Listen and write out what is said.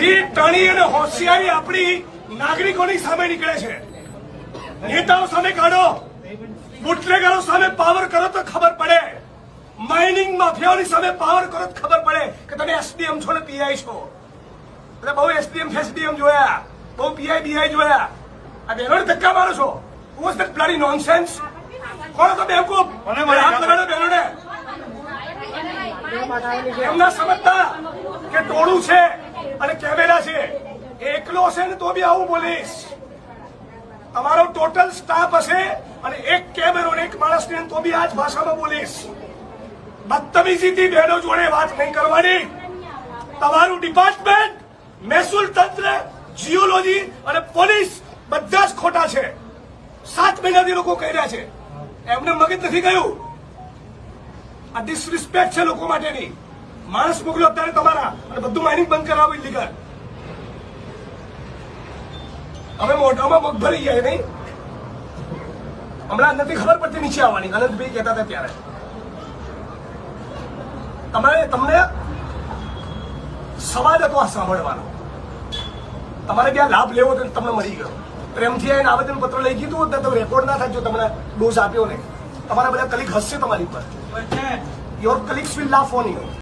ટણી અને હોશિયારી આપણી નાગરિકોની સામે નીકળે છે. નેતાઓ સામે કાઢો, બુટલેગરો સામે પાવર કરો તો ખબર પડે, માઇનિંગ માફિયાઓની સામે પાવર કરો તો ખબર પડે કે તમે એસડીએમ છો ને પીઆઈ છો. એટલે બહુ એસડીએમ ફેસડીએમ જોયા, બહુ પીઆઈ બીઆઈ જોયા. આ બહેનોને ધક્કા મારો છો. Was that bloody nonsense? કોણ હતો બેવકૂફ? હાથ લગાડો બહેનોને. એમના સમજતા કે ટોળું છે અને કેમેરા છે. એકલો હશે ને તો બી આવું બોલીશ. તમારો ટોટલ સ્ટાફ હશે અને એક કેમેરો ને એક માણસ ને તો બી આ જ ભાષામાં બોલીશ. બદતમીજીથી બહેનો જોડે વાત નહીં કરવાની. તમારું ડિપાર્ટમેન્ટ, મહેસૂલ તંત્ર, જીઓલોજી અને પોલીસ બધા જ ખોટા છે. 7 મહિનાથી લોકો કહી રહ્યા છે. એમને મગજ નથી ગયું. આ ડિસરિસ્પેક્ટ છે લોકો માટેની. માણસ મોકલ્યો અત્યારે તમારા અને બધું માઇનિંગ બંધ કરાવો ઇલીગલ. હવે મોઢામાં મગ ભરી જાય નહીં. હમણાં નથી ખબર પડતી નીચે આવવાની. અનંતભાઈ કહેતા હતા ત્યારે તમને સવાલ હતો આ સાંભળવાનો. તમારે ત્યાં લાભ લેવો તો તમને મળી ગયો. પ્રેમથી આવીને આવેદન પત્ર લઈ ગયું હોત ને તો રેકોર્ડ ના થાય. જો તમને ડોઝ આપ્યો ને, તમારા બધા કલીગ હસશે તમારી પર. Your colleagues will laugh on you.